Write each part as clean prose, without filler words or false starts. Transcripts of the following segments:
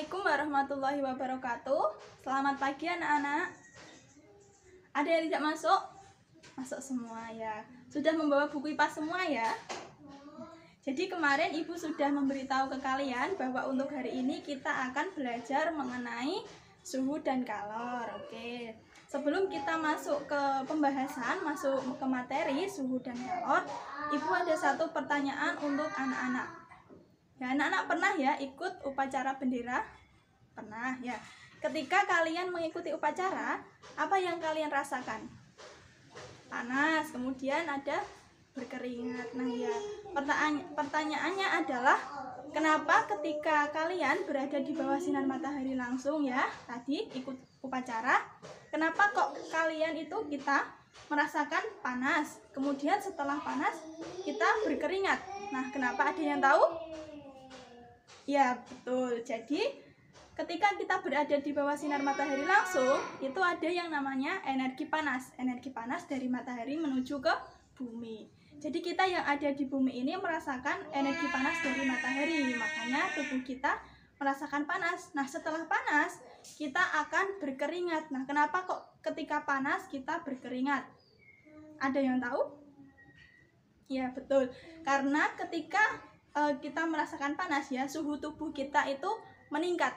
Assalamualaikum warahmatullahi wabarakatuh. Selamat pagi anak-anak. Ada yang tidak masuk? Masuk semua ya. Sudah membawa buku IPA semua ya? Jadi kemarin ibu sudah memberitahu ke kalian bahwa untuk hari ini kita akan belajar mengenai suhu dan kalor. Oke. Sebelum kita masuk ke pembahasan, masuk ke materi suhu dan kalor, ibu ada satu pertanyaan untuk anak-anak. Ya, anak-anak pernah ya ikut upacara bendera? Pernah ya. Ketika kalian mengikuti upacara, apa yang kalian rasakan? Panas, kemudian ada berkeringat. Nah ya, pertanyaannya adalah kenapa ketika kalian berada di bawah sinar matahari langsung ya, tadi ikut upacara, kenapa kok kalian itu kita merasakan panas, kemudian setelah panas kita berkeringat? Nah, kenapa, ada yang tahu? Ya, betul. Jadi, ketika kita berada di bawah sinar matahari langsung, itu ada yang namanya energi panas. Energi panas dari matahari menuju ke bumi. Jadi, kita yang ada di bumi ini merasakan energi panas dari matahari. Makanya tubuh kita merasakan panas. Nah, setelah panas, kita akan berkeringat. Nah, kenapa kok ketika panas kita berkeringat? Ada yang tahu? Ya, betul. Karena ketika kita merasakan panas ya, suhu tubuh kita itu meningkat.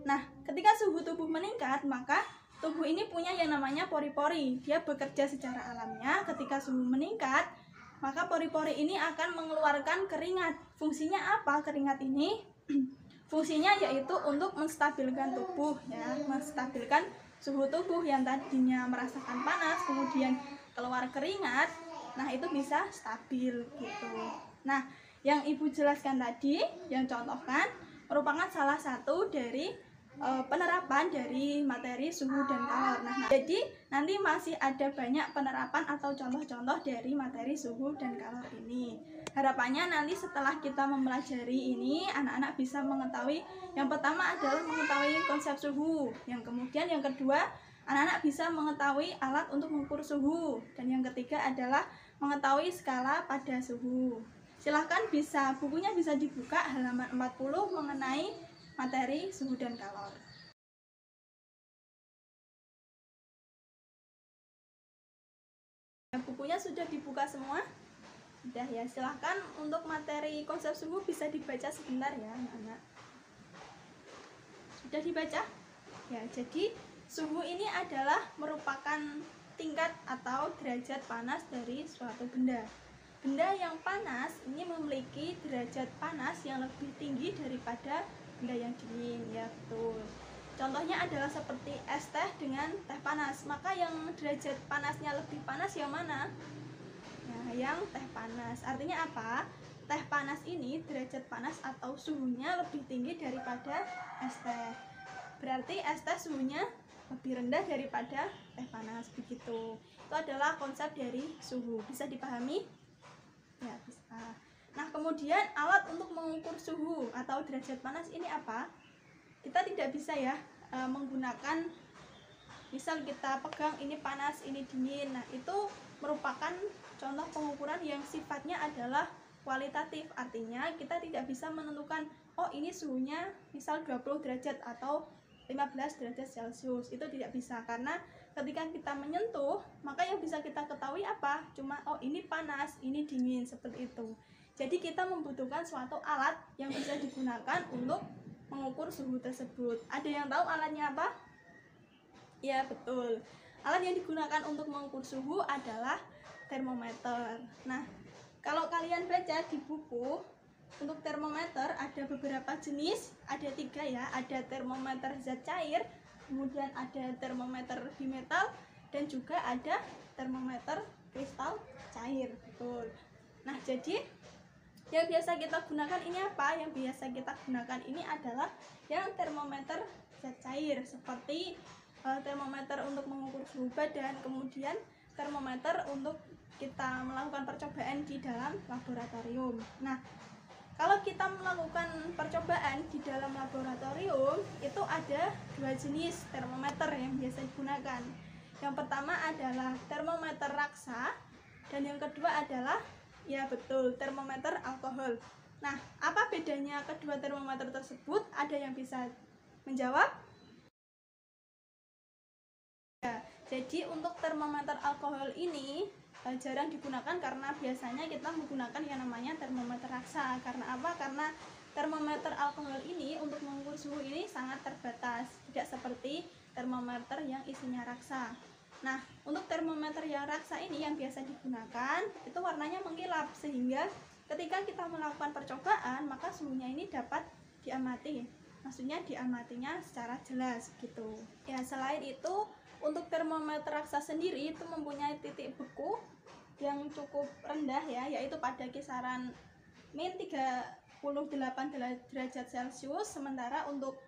Nah, ketika suhu tubuh meningkat, maka tubuh ini punya yang namanya pori-pori. Dia bekerja secara alamiah. Ketika suhu meningkat, maka pori-pori ini akan mengeluarkan keringat. Fungsinya apa keringat ini? Fungsinya yaitu untuk menstabilkan tubuh ya, menstabilkan suhu tubuh yang tadinya merasakan panas, kemudian keluar keringat. Nah, itu bisa stabil gitu. Nah, yang ibu jelaskan tadi, yang contohkan, merupakan salah satu dari penerapan dari materi suhu dan kalor. Nah, jadi nanti masih ada banyak penerapan atau contoh-contoh dari materi suhu dan kalor ini. Harapannya nanti setelah kita mempelajari ini, anak-anak bisa mengetahui, yang pertama adalah mengetahui konsep suhu, yang kemudian yang kedua, anak-anak bisa mengetahui alat untuk mengukur suhu, dan yang ketiga adalah mengetahui skala pada suhu. Silahkan bukunya bisa dibuka halaman 40 mengenai materi suhu dan kalor. Bukunya sudah dibuka semua? Sudah ya, silahkan untuk materi konsep suhu bisa dibaca sebentar ya anak-anak. Sudah dibaca? Ya, jadi suhu ini adalah merupakan tingkat atau derajat panas dari suatu benda. Benda yang panas ini memiliki derajat panas yang lebih tinggi daripada benda yang dingin, ya betul. Contohnya adalah seperti es teh dengan teh panas. Maka yang derajat panasnya lebih panas yang mana? Nah, yang teh panas. Artinya apa? Teh panas ini derajat panas atau suhunya lebih tinggi daripada es teh. Berarti es teh suhunya lebih rendah daripada teh panas, begitu. Itu adalah konsep dari suhu. Bisa dipahami? Ya, bisa. Nah, kemudian alat untuk mengukur suhu atau derajat panas ini apa? Kita tidak bisa ya menggunakan, misal kita pegang ini panas, ini dingin. Nah, itu merupakan contoh pengukuran yang sifatnya adalah kualitatif. Artinya kita tidak bisa menentukan, oh ini suhunya misal 20 derajat atau 15 derajat Celcius. Itu tidak bisa, karena ketika kita menyentuh, maka yang bisa kita ketahui apa? Cuma, oh ini panas, ini dingin, seperti itu. Jadi kita membutuhkan suatu alat yang bisa digunakan untuk mengukur suhu tersebut. Ada yang tahu alatnya apa? Ya, betul. Alat yang digunakan untuk mengukur suhu adalah termometer. Nah, kalau kalian baca di buku, untuk termometer ada beberapa jenis, ada 3 ya. Ada termometer zat cair, kemudian ada termometer bimetal, dan juga ada termometer kristal cair. Betul. Nah, jadi yang biasa kita gunakan ini apa? Yang biasa kita gunakan ini adalah yang termometer zat cair, seperti termometer untuk mengukur suhu badan, kemudian termometer untuk kita melakukan percobaan di dalam laboratorium. Nah, kalau kita melakukan percobaan di dalam laboratorium, itu ada 2 jenis termometer yang biasa digunakan. Yang pertama adalah termometer raksa, dan yang kedua adalah, ya betul, termometer alkohol. Nah, apa bedanya kedua termometer tersebut? Ada yang bisa Menjawab? Ya, jadi untuk termometer alkohol ini jarang digunakan karena biasanya kita menggunakan yang namanya termometer raksa. Karena apa? Karena termometer alkohol ini untuk mengukur suhu ini sangat terbatas, tidak seperti termometer yang isinya raksa. Nah, untuk termometer yang raksa ini yang biasa digunakan itu warnanya mengkilap, sehingga ketika kita melakukan percobaan maka suhunya ini dapat diamati. Maksudnya diamatinya secara jelas gitu. Ya, selain itu untuk termometer raksa sendiri itu mempunyai titik beku yang cukup rendah ya, yaitu pada kisaran min 38 derajat Celcius, sementara untuk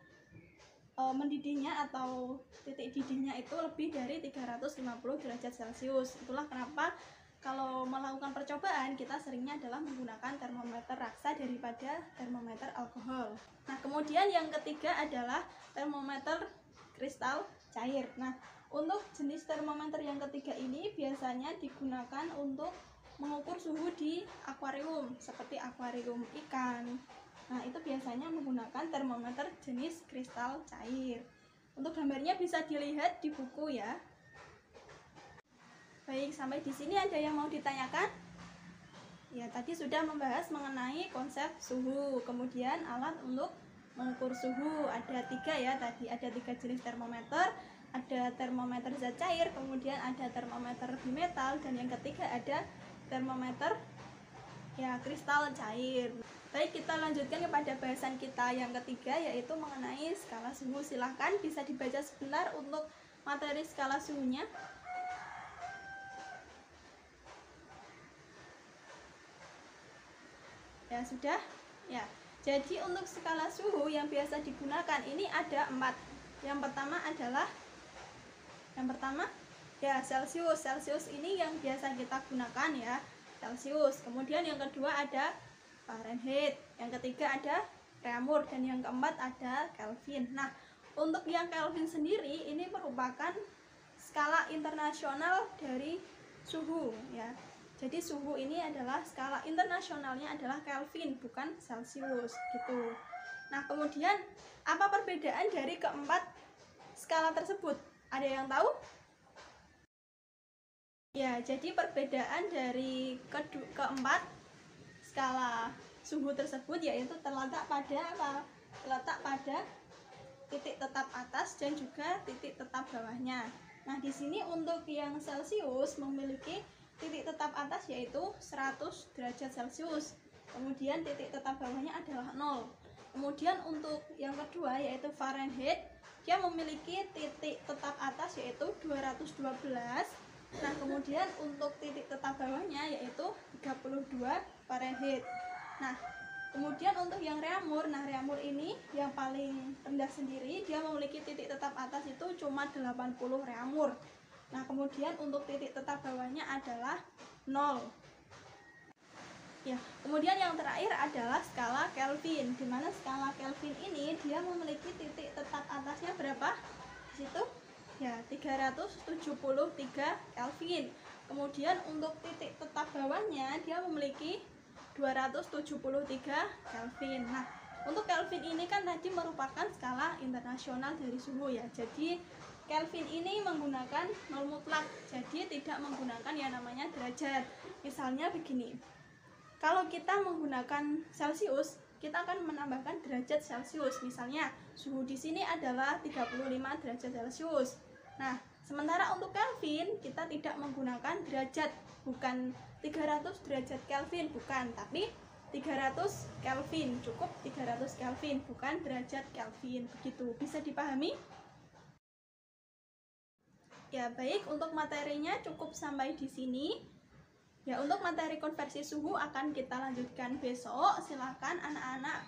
mendidihnya atau titik didihnya itu lebih dari 350 derajat Celcius. Itulah kenapa kalau melakukan percobaan kita seringnya adalah menggunakan termometer raksa daripada termometer alkohol. Nah, kemudian yang ketiga adalah termometer kristal cair. Nah, untuk jenis termometer yang ketiga ini biasanya digunakan untuk mengukur suhu di akuarium, seperti akuarium ikan. Nah, itu biasanya menggunakan termometer jenis kristal cair. Untuk gambarnya bisa dilihat di buku ya. Baik, sampai di sini ada yang mau ditanyakan? Ya, tadi sudah membahas mengenai konsep suhu, kemudian alat untuk mengukur suhu. Ada 3 ya, tadi ada 3 jenis termometer. Ada termometer zat cair, kemudian ada termometer bimetal, dan yang ketiga ada termometer ya kristal cair. Baik, kita lanjutkan kepada bahasan kita yang ketiga, yaitu mengenai skala suhu. Silahkan bisa dibaca sebentar untuk materi skala suhunya. Ya, sudah ya. Jadi untuk skala suhu yang biasa digunakan ini ada 4. Yang pertama ya Celcius. Celcius ini yang biasa kita gunakan ya, Celcius. Kemudian yang kedua ada Fahrenheit, yang ketiga ada Reaumur, dan yang keempat ada Kelvin. Nah, untuk yang Kelvin sendiri ini merupakan skala internasional dari suhu ya. Jadi suhu ini adalah skala internasionalnya adalah Kelvin, bukan Celcius gitu. Nah, kemudian apa perbedaan dari keempat skala tersebut? Ada yang tahu? Ya, jadi perbedaan dari keempat skala suhu tersebut yaitu terletak pada apa? Terletak pada titik tetap atas dan juga titik tetap bawahnya. Nah, di sini untuk yang Celcius memiliki titik tetap atas yaitu 100 derajat Celcius. Kemudian titik tetap bawahnya adalah 0. Kemudian untuk yang kedua yaitu Fahrenheit, dia memiliki titik tetap atas yaitu 212. Nah, kemudian untuk titik tetap bawahnya yaitu 32 Fahrenheit. Nah, kemudian untuk yang Reaumur, nah Reaumur ini yang paling rendah sendiri, dia memiliki titik tetap atas itu cuma 80 Reaumur. Nah, kemudian untuk titik tetap bawahnya adalah 0. Ya, kemudian yang terakhir adalah skala Kelvin, di mana skala Kelvin ini dia memiliki titik tetap atasnya berapa? Di situ ya 373 Kelvin. Kemudian untuk titik tetap bawahnya dia memiliki 273 Kelvin. Nah, untuk Kelvin ini kan tadi merupakan skala internasional dari suhu ya. Jadi Kelvin ini menggunakan nol mutlak, jadi tidak menggunakan yang namanya derajat. Misalnya begini, kalau kita menggunakan Celcius, kita akan menambahkan derajat Celcius. Misalnya suhu di sini adalah 35 derajat Celcius. Nah, sementara untuk Kelvin kita tidak menggunakan derajat, bukan 300 derajat Kelvin, bukan, tapi 300 Kelvin, cukup 300 Kelvin, bukan derajat Kelvin. Begitu, bisa dipahami? Ya, baik, untuk materinya cukup sampai di sini. Ya, untuk materi konversi suhu akan kita lanjutkan besok. Silahkan anak-anak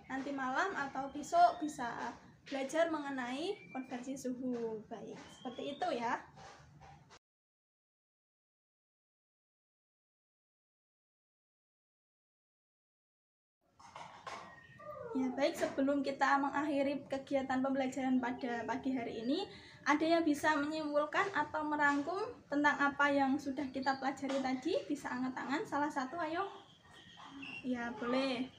nanti malam atau besok bisa belajar mengenai konversi suhu. Baik, seperti itu ya. Ya, baik, sebelum kita mengakhiri kegiatan pembelajaran pada pagi hari ini, ada yang bisa menyimpulkan atau merangkum tentang apa yang sudah kita pelajari tadi? Bisa angkat tangan salah satu, ayo. Ya, boleh.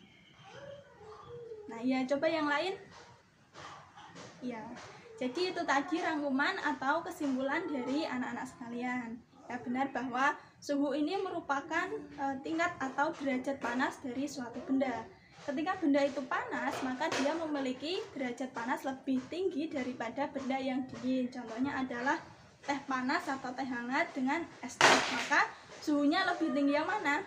Nah, ya, coba yang lain. Ya, jadi itu tadi rangkuman atau kesimpulan dari anak-anak sekalian. Ya, benar bahwa suhu ini merupakan tingkat atau derajat panas dari suatu benda. Ketika benda itu panas, maka dia memiliki derajat panas lebih tinggi daripada benda yang dingin. Contohnya adalah teh panas atau teh hangat dengan es teh. Maka suhunya lebih tinggi yang mana?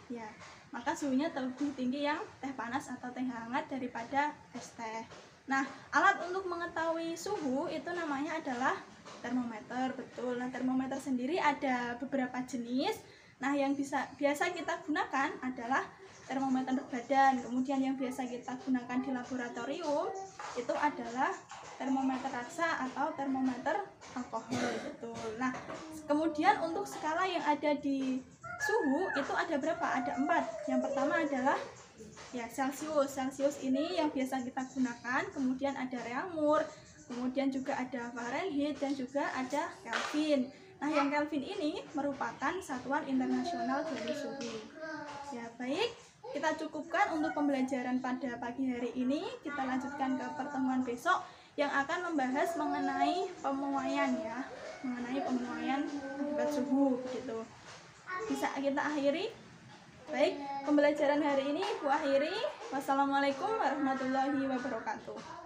Ya, maka suhunya lebih tinggi yang teh panas atau teh hangat daripada es teh. Nah, alat untuk mengetahui suhu itu namanya adalah termometer, betul. Nah, termometer sendiri ada beberapa jenis. Nah, yang biasa kita gunakan adalah termometer badan. Kemudian yang biasa kita gunakan di laboratorium itu adalah termometer raksa atau termometer alkohol, betul. Nah, kemudian untuk skala yang ada di suhu itu ada berapa? Ada 4. Yang pertama adalah ya Celsius. Celsius ini yang biasa kita gunakan. Kemudian ada Reaumur, kemudian juga ada Fahrenheit dan juga ada Kelvin. Nah, yang Kelvin ini merupakan satuan internasional dari suhu. Ya, baik, kita cukupkan untuk pembelajaran pada pagi hari ini. Kita lanjutkan ke pertemuan besok yang akan membahas mengenai pemuaian, ya, mengenai pemuaian akibat suhu gitu. Bisa kita akhiri. Baik, pembelajaran hari ini Ibu akhiri. Wassalamualaikum warahmatullahi wabarakatuh.